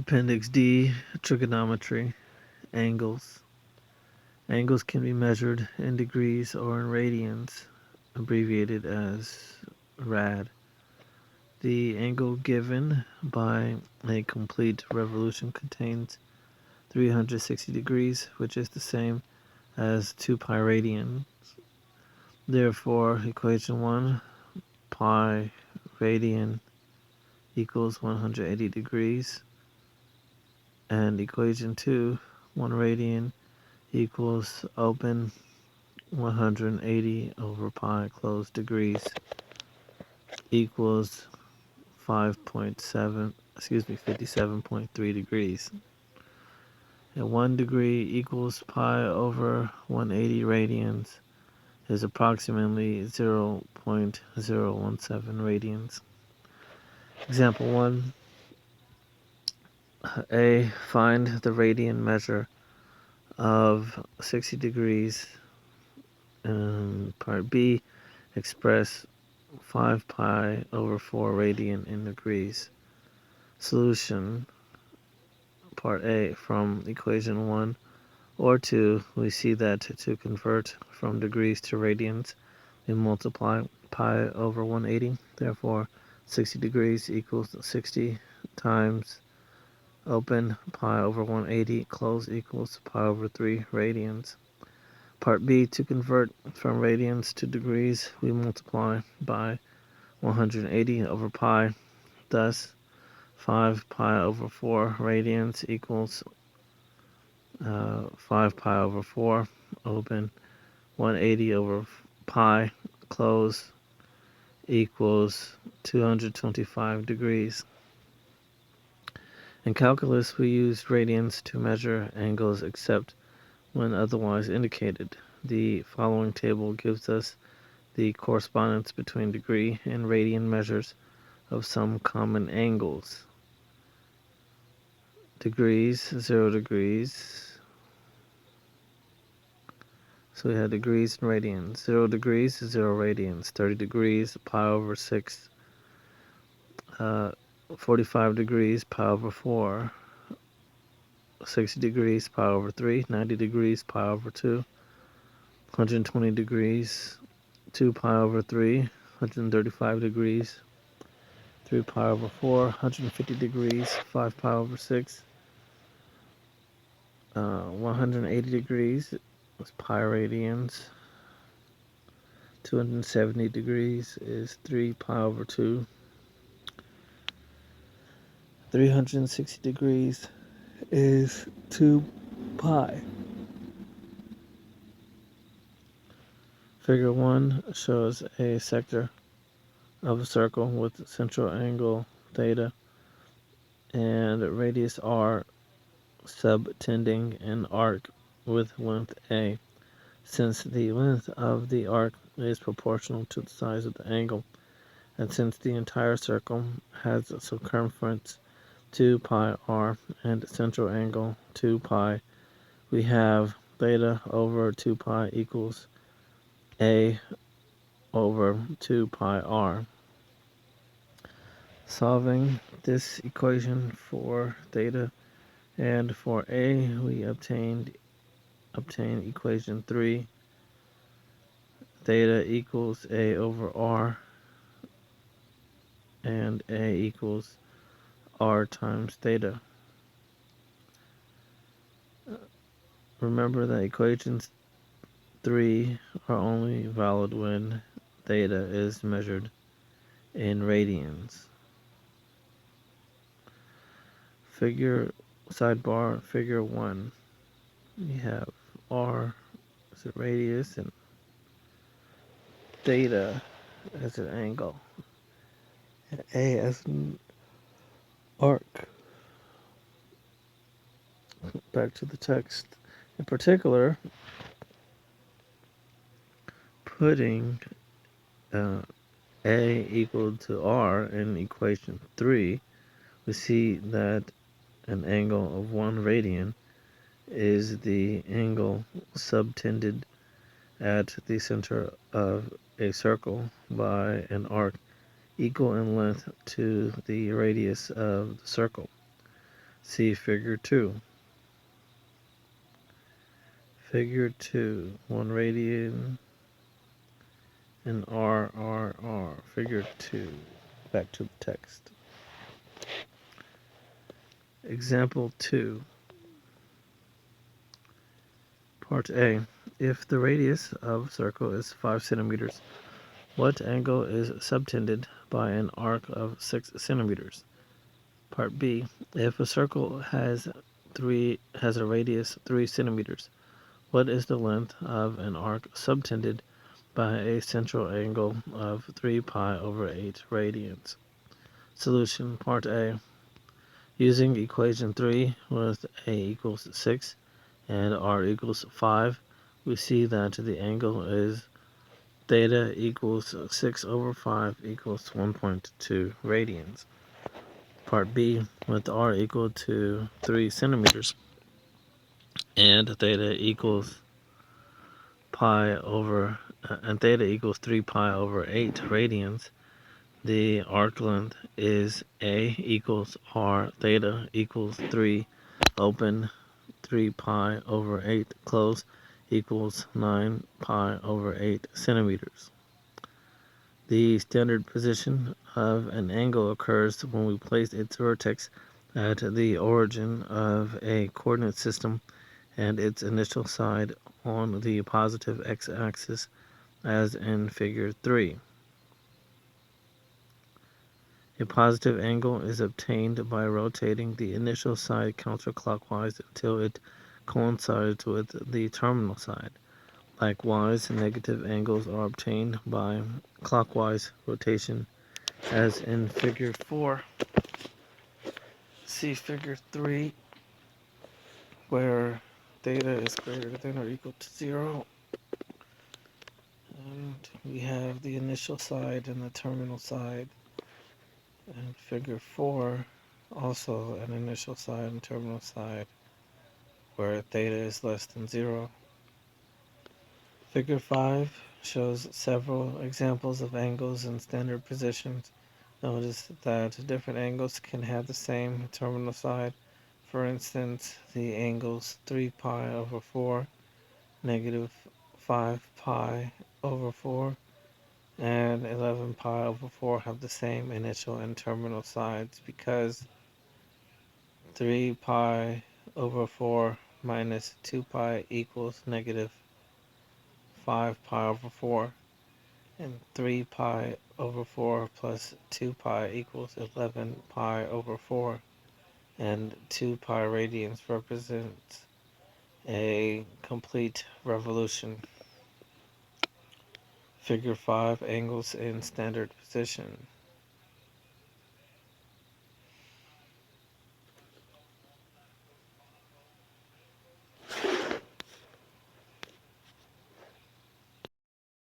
Appendix D, trigonometry, angles. Angles can be measured in degrees or in radians, abbreviated as rad. The angle given by a complete revolution contains 360 degrees, which is the same as 2 pi radians. Therefore, equation 1, pi radian equals 180 degrees, and equation 2, 1 radian equals open 180 over pi closed degrees equals 57.3 degrees. And 1 degree equals pi over 180 radians is approximately 0.017 radians. Example 1. A. Find the radian measure of 60 degrees. Part B. Express 5 pi over 4 radian in degrees. Solution. Part A. From equation 1 or 2, we see that to convert from degrees to radians, we multiply pi over 180. Therefore, 60 degrees equals 60 times open pi over 180 close equals pi over 3 radians. Part B, to convert from radians to degrees, we multiply by 180 over pi. Thus, 5 pi over 4 radians equals 5 pi over 4 open 180 over pi close equals 225 degrees. In calculus, we use radians to measure angles except when otherwise indicated. The following table gives us the correspondence between degree and radian measures of some common angles. Degrees, 0 degrees. So we have degrees and radians. 0 degrees, 0 radians. 30 degrees, pi over 6. 45 degrees, pi over 4. 60 degrees, pi over 3. 90 degrees, pi over 2. 120 degrees, 2 pi over 3. 135 degrees, 3 pi over 4. 150 degrees, 5 pi over 6. 180 degrees is pi radians. 270 degrees is 3 pi over 2. 360 degrees is 2 pi. Figure 1 shows a sector of a circle with central angle theta and radius r subtending an arc with length a. Since the length of the arc is proportional to the size of the angle, and since the entire circle has a circumference 2 pi r and central angle 2 pi, we have theta over 2 pi equals a over 2 pi r. Solving this equation for theta and for a, we obtain equation 3. Theta equals a over r, and a equals r times theta. Remember that equations 3 are only valid when theta is measured in radians. Sidebar figure 1. We have r as a radius and theta as an angle, and a as an arc. Back to the text. In particular, putting a equal to r in equation 3, we see that an angle of 1 radian is the angle subtended at the center of a circle by an arc equal in length to the radius of the circle. See Figure 2. Figure 2, 1 radian and R. Figure 2. Back to the text. Example 2. Part A. If the radius of a circle is 5 centimeters, what angle is subtended by an arc of 6 centimeters? Part B. If a circle has a radius 3 centimeters, what is the length of an arc subtended by a central angle of 3 pi over 8 radians? Solution. Part A. Using equation 3 with A equals 6 and R equals 5, we see that the angle is theta equals 6 over 5 equals 1.2 radians. Part B, with R equal to 3 centimeters and theta equals theta equals 3 pi over 8 radians, the arc length is A equals R theta equals 3 open 3 pi over 8 close equals 9 pi over 8 centimeters. The standard position of an angle occurs when we place its vertex at the origin of a coordinate system and its initial side on the positive x-axis, as in Figure 3. A positive angle is obtained by rotating the initial side counterclockwise until it coincides with the terminal side. Likewise, negative angles are obtained by clockwise rotation, as in Figure 4. See Figure 3, where theta is greater than or equal to 0. And we have the initial side and the terminal side. And Figure 4, also an initial side and terminal side, where theta is less than 0. Figure 5 shows several examples of angles in standard positions. Notice that different angles can have the same terminal side. For instance, the angles 3 pi over 4, negative 5 pi over 4, and 11 pi over 4 have the same initial and terminal sides because 3 pi over 4 minus 2 pi equals negative 5 pi over 4, and 3 pi over 4 plus 2 pi equals 11 pi over 4, and 2 pi radians represents a complete revolution. Figure 5, angles in standard position.